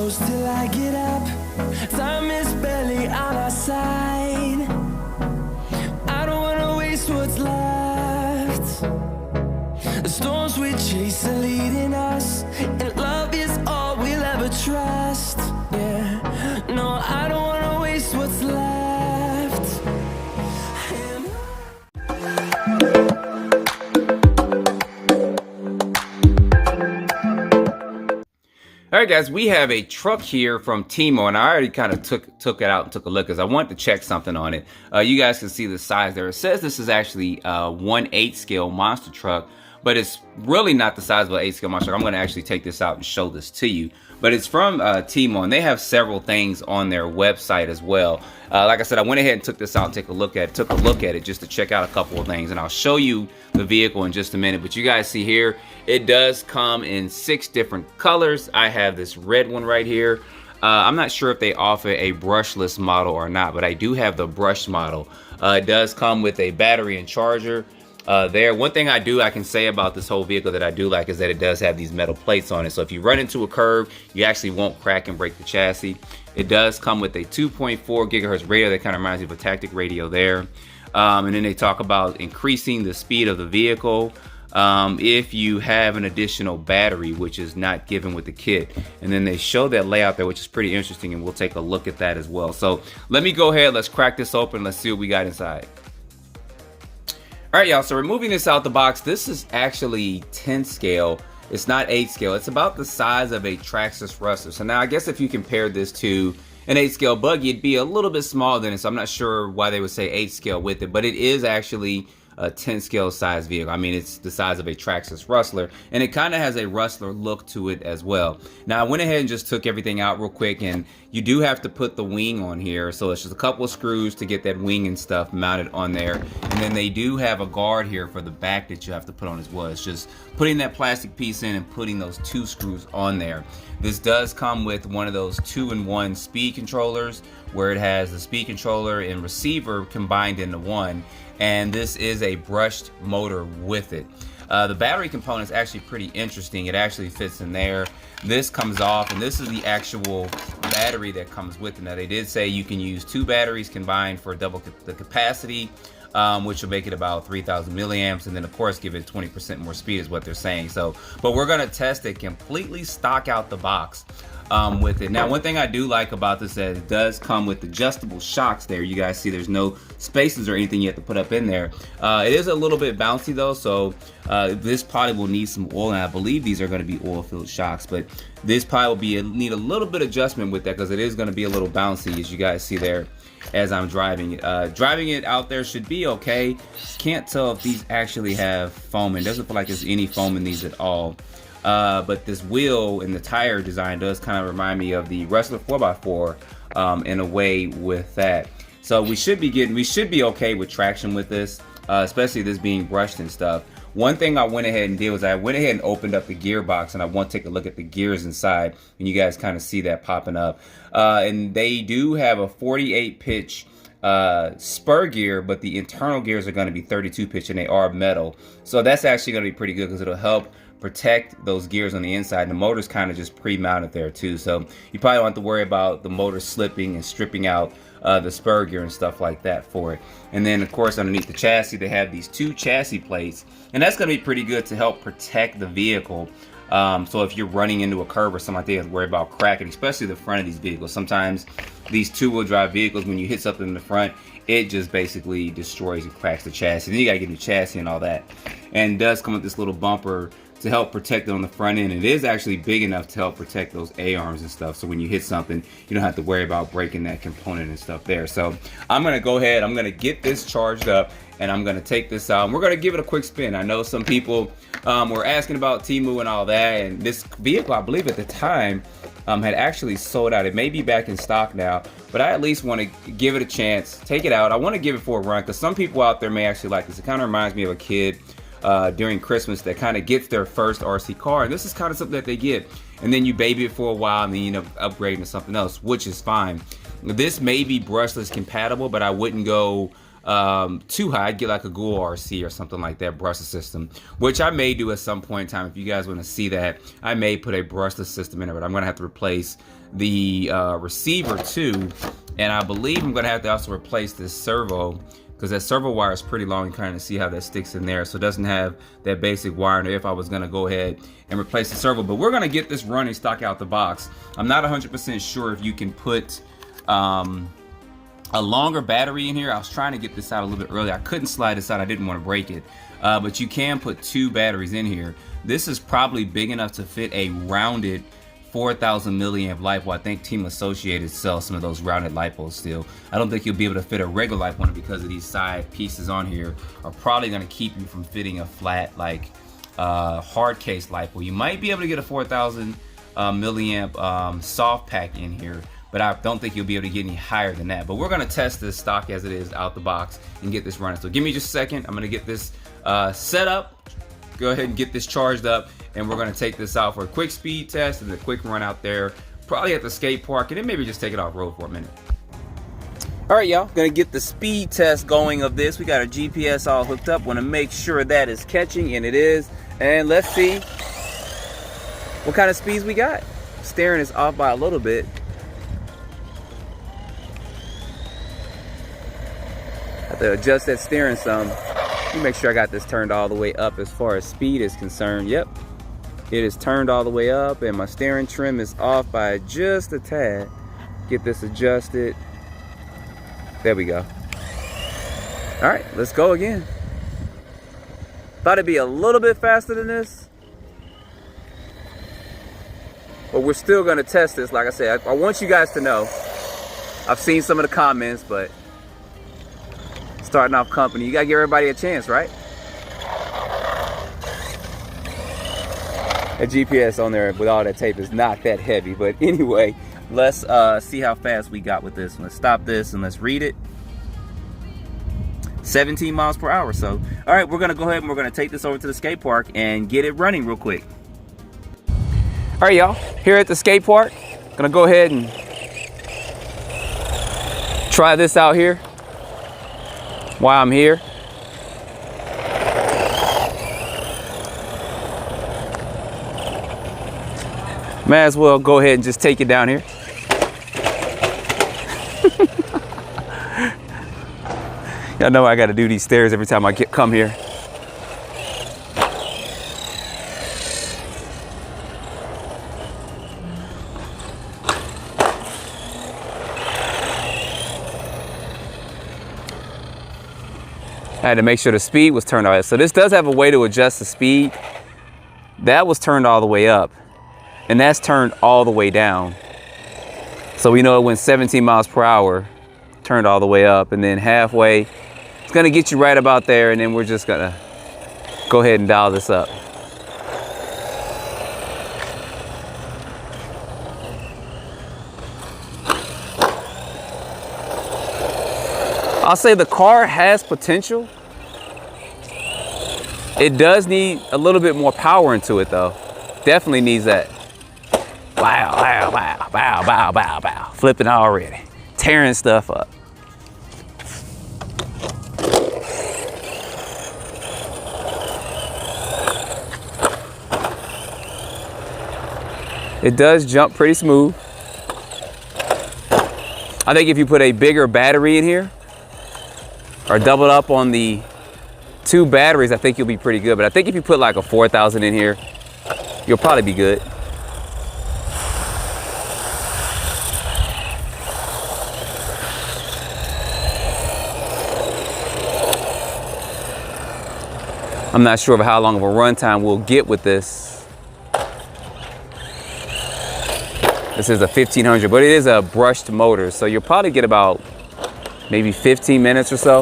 close till I get up. Time is barely on our side. I don't wanna waste what's left. The storms we chase are leading us, and love is all we'll ever trust. Yeah, no, I don't wanna waste what's left. All right, guys, we have a truck here from Temu, and I already kind of took it out and took a look because I wanted to check something on it. You guys can see the size there. It says this is actually a 1/8 scale monster truck, but it's really not the size of an 8 scale monster truck. I'm going to actually take this out and show this to you. But it's from Temu, and they have several things on their website as well. Like I said, I went ahead and took this out and took a look at it just to check out a couple of things, and I'll show you the vehicle in just a minute. But you guys see here, it does come in 6 different colors. I have this red one right here. I'm not sure if they offer a brushless model or not, but I do have the brush model. It does come with a battery and charger. There. One thing I can say about this whole vehicle that I do like is that it does have these metal plates on it. So if you run into a curve, you actually won't crack and break the chassis. It does come with a 2.4 gigahertz radio that kind of reminds me of a tactic radio there. And then they talk about increasing the speed of the vehicle if you have an additional battery, which is not given with the kit. And then they show that layout there, which is pretty interesting, and we'll take a look at that as well. So let me go ahead, let's crack this open, let's see what we got inside. All right, y'all, so removing this out the box, this is actually 10 scale. It's not 8 scale. It's about the size of a Traxxas Rustler. So now I guess if you compare this to an 8 scale buggy, it'd be a little bit smaller than it. So I'm not sure why they would say 8 scale with it, but it is actually a 10 scale size vehicle. I mean, it's the size of a Traxxas Rustler, and it kind of has a Rustler look to it as well. Now, I went ahead and just took everything out real quick, and you do have to put the wing on here. So it's just a couple of screws to get that wing and stuff mounted on there. And then they do have a guard here for the back that you have to put on as well. It's just putting that plastic piece in and putting those 2 screws on there. This does come with one of those 2-in-1 speed controllers, where it has the speed controller and receiver combined into one. And this is a brushed motor with it. The battery component is actually pretty interesting. It actually fits in there. This comes off, and this is the actual battery that comes with it. Now, they did say you can use 2 batteries combined for double the capacity, which will make it about 3,000 milliamps, and then of course give it 20% more speed is what they're saying. So, but we're gonna test it completely stock out the box with it. Now, one thing I do like about this is that it does come with adjustable shocks there. You guys see there's no spaces or anything you have to put up in there. It is a little bit bouncy though, so this probably will need some oil, and I believe these are going to be oil-filled shocks, but this probably will need a little bit of adjustment with that because it is going to be a little bouncy, as you guys see there as I'm driving it. Driving it out there should be okay. Can't tell if these actually have foam. It doesn't feel like there's any foam in these at all. But this wheel and the tire design does kind of remind me of the Rustler 4x4 in a way with that. So we should be okay with traction with this, especially this being brushed and stuff. One thing I went ahead and did was I went ahead and opened up the gearbox, and I want to take a look at the gears inside, and you guys kind of see that popping up. And they do have a 48 pitch spur gear, but the internal gears are going to be 32 pitch, and they are metal. So that's actually going to be pretty good because it'll help protect those gears on the inside. And the motor's kind of just pre-mounted there too, so you probably don't have to worry about the motor slipping and stripping out the spur gear and stuff like that for it. And then of course underneath the chassis they have these 2 chassis plates, and that's going to be pretty good to help protect the vehicle. So if you're running into a curve or something like that, you have to worry about cracking, especially the front of these vehicles. Sometimes these 2-wheel drive vehicles, when you hit something in the front, it just basically destroys and cracks the chassis. Then you got to get the chassis and all that. And it does come with this little bumper to help protect it on the front end. It is actually big enough to help protect those A-arms and stuff, so when you hit something you don't have to worry about breaking that component and stuff there. So I'm gonna go ahead, I'm gonna get this charged up, and I'm gonna take this out and we're gonna give it a quick spin. I know some people were asking about Temu and all that, and this vehicle, I believe at the time, had actually sold out. It may be back in stock now, but I at least want to give it a chance, take it out. I want to give it for a run because some people out there may actually like this. It kind of reminds me of a kid during Christmas that kind of gets their first RC car, and this is kind of something that they get, and then you baby it for a while and then you end up upgrading to something else, which is fine. This may be brushless compatible, but I wouldn't go too high. I'd get like a Ghoul RC or something like that, brushless system, which I may do at some point in time. If you guys want to see that, I may put a brushless system in it, but I'm gonna have to replace the receiver too. And I believe I'm gonna have to also replace this servo, because that servo wire is pretty long. You kind of see how that sticks in there, so it doesn't have that basic wire in there if I was gonna go ahead and replace the servo. But we're gonna get this running stock out the box. I'm not 100% sure if you can put a longer battery in here. I was trying to get this out a little bit earlier. I couldn't slide this out, I didn't want to break it. But you can put 2 batteries in here. This is probably big enough to fit a rounded 4,000 milliamp LiPo. I think Team Associated sells some of those rounded LiPos still. I don't think you'll be able to fit a regular LiPo one, because of these side pieces on here are probably going to keep you from fitting a flat, like hard case LiPo. You might be able to get a 4,000 milliamp soft pack in here, but I don't think you'll be able to get any higher than that. But we're gonna test this stock as it is out the box and get this running. So give me just a second. I'm gonna get this set up, go ahead and get this charged up, and we're gonna take this out for a quick speed test and a quick run out there, probably at the skate park, and then maybe just take it off road for a minute. All right, y'all, gonna get the speed test going of this. We got our GPS all hooked up. Wanna make sure that is catching, and it is. And let's see what kind of speeds we got. Steering is off by a little bit. Have to adjust that steering some. Let me make sure I got this turned all the way up as far as speed is concerned. Yep, it is turned all the way up, and my steering trim is off by just a tad. Get this adjusted. There we go. All right, let's go again. Thought it'd be a little bit faster than this, but we're still gonna test this. Like I said, I want you guys to know, I've seen some of the comments, but starting off company, you gotta give everybody a chance, right? That GPS on there with all that tape is not that heavy, but anyway, let's see how fast we got with this one. Let's stop this and let's read it. 17 miles per hour. So, all right, we're gonna go ahead and we're gonna take this over to the skate park and get it running real quick. All right, y'all, here at the skate park, gonna go ahead and try this out here while I'm here. May as well go ahead and just take it down here. Y'all know I gotta do these stairs every time I come here. I had to make sure the speed was turned on. So this does have a way to adjust the speed. That was turned all the way up, and that's turned all the way down. So we know it went 17 miles per hour, turned all the way up, and then halfway, it's gonna get you right about there, and then we're just gonna go ahead and dial this up. I'll say the car has potential. It does need a little bit more power into it though. Definitely needs that. Wow, wow, wow, wow, wow, wow, wow. Flipping already. Tearing stuff up. It does jump pretty smooth. I think if you put a bigger battery in here, or double up on the 2 batteries, I think you'll be pretty good. But I think if you put like a 4,000 in here, you'll probably be good. I'm not sure of how long of a runtime we'll get with this. This is a 1500, but it is a brushed motor, so you'll probably get about maybe 15 minutes or so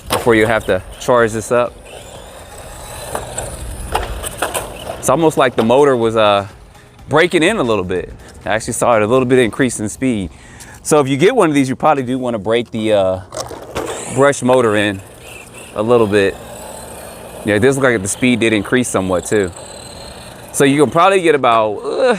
before you have to charge this up. It's almost like the motor was breaking in a little bit. I actually saw it a little bit increase in speed. So if you get one of these, you probably do want to break the brush motor in a little bit. Yeah, this looks like the speed did increase somewhat too. So you can probably get about,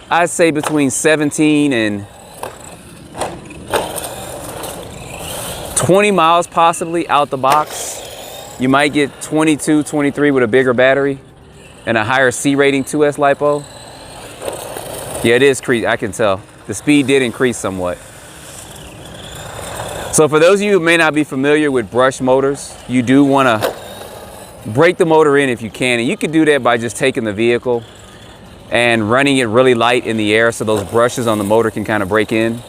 I'd say between 17 and 20 miles possibly out the box. You might get 22, 23 with a bigger battery and a higher C rating 2S LiPo. Yeah, it is increased. I can tell. The speed did increase somewhat. So for those of you who may not be familiar with brush motors, you do want to break the motor in if you can. And you can do that by just taking the vehicle and running it really light in the air so those brushes on the motor can kind of break in.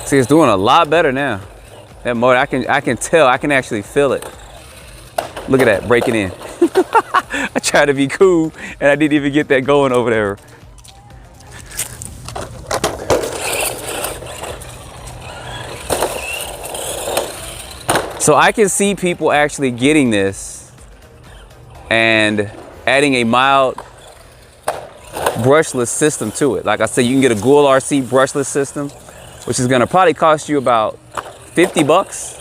See, it's doing a lot better now. That motor, I can tell, I can actually feel it. Look at that, breaking in. I tried to be cool and I didn't even get that going over there. So I can see people actually getting this and adding a mild brushless system to it. Like I said, you can get a Gould RC brushless system, which is gonna probably cost you about 50 bucks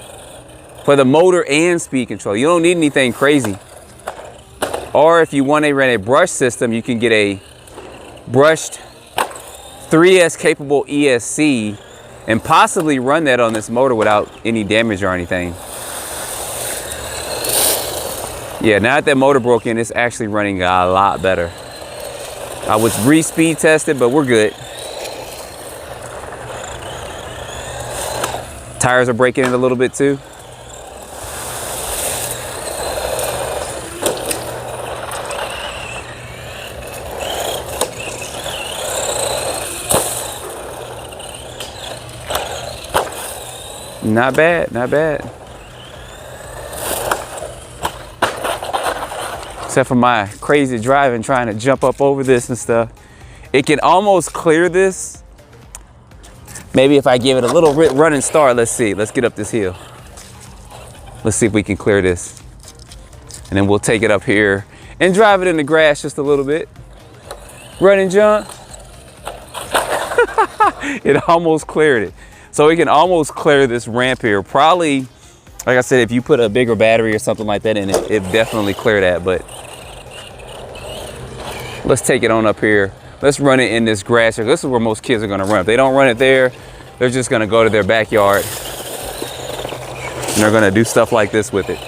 for the motor and speed control. You don't need anything crazy. Or if you want to run a brush system, you can get a brushed 3S capable ESC and possibly run that on this motor without any damage or anything. Yeah, now that that motor broke in, it's actually running a lot better. I was re-speed tested, but we're good. Tires are breaking in a little bit too. Not bad, not bad. Except for my crazy driving, trying to jump up over this and stuff. It can almost clear this. Maybe if I give it a little running start, let's see. Let's get up this hill. Let's see if we can clear this. And then we'll take it up here and drive it in the grass just a little bit. Run and jump. It almost cleared it. So we can almost clear this ramp here. Probably, like I said, if you put a bigger battery or something like that in it, it definitely clear that. But let's take it on up here. Let's run it in this grass here. This is where most kids are gonna run. If they don't run it there, they're just gonna go to their backyard and they're gonna do stuff like this with it.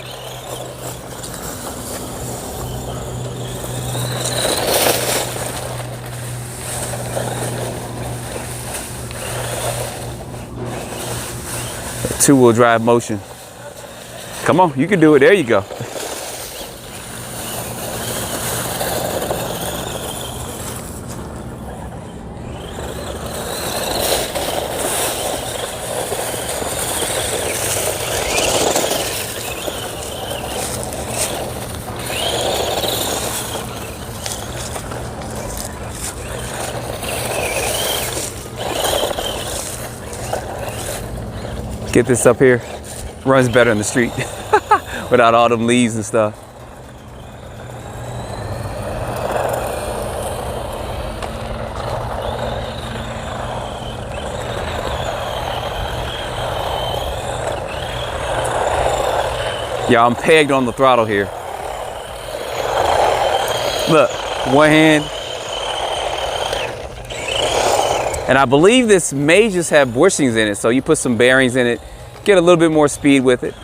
Two-wheel drive motion. Come on, you can do it. There you go. Get this up here. Runs better in the street without all them leaves and stuff. Yeah, I'm pegged on the throttle here. Look, one hand. And I believe this may just have bushings in it, so you put some bearings in it, get a little bit more speed with it.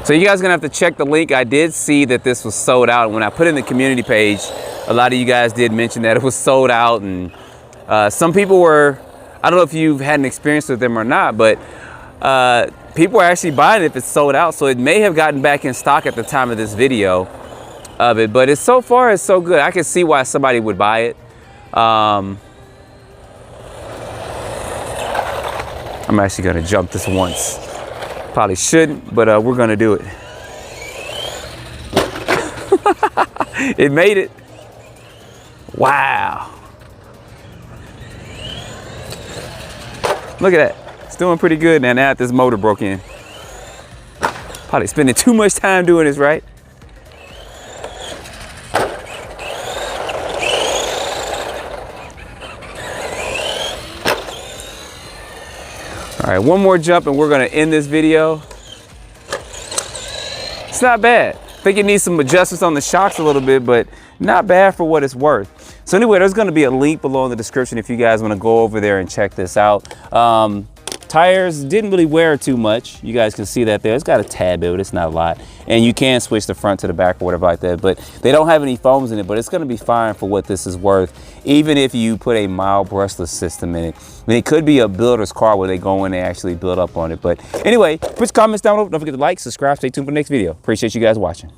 So you guys are gonna have to check the link. I did see that this was sold out. When I put in the community page, a lot of you guys did mention that it was sold out, and some people were, I don't know if you've had an experience with them or not, but people are actually buying it if it's sold out. So it may have gotten back in stock at the time of this video of it, but it's so far it's so good. I can see why somebody would buy it. I'm actually gonna jump this once. Probably shouldn't, but we're gonna do it. It made it. Wow. Look at that. It's doing pretty good now that this motor broke in. Probably spending too much time doing this, right? All right, one more jump and we're gonna end this video. It's not bad. I think it needs some adjustments on the shocks a little bit, but not bad for what it's worth. So anyway, there's gonna be a link below in the description if you guys wanna go over there and check this out. Tires didn't really wear too much. You guys can see that there. It's got a tad bit, but it's not a lot. And you can switch the front to the back or whatever like that, but they don't have any foams in it, but it's gonna be fine for what this is worth, even if you put a mild brushless system in it. I mean, it could be a builder's car where they go in and actually build up on it. But anyway, put your comments down below. Don't forget to like, subscribe, stay tuned for the next video. Appreciate you guys watching.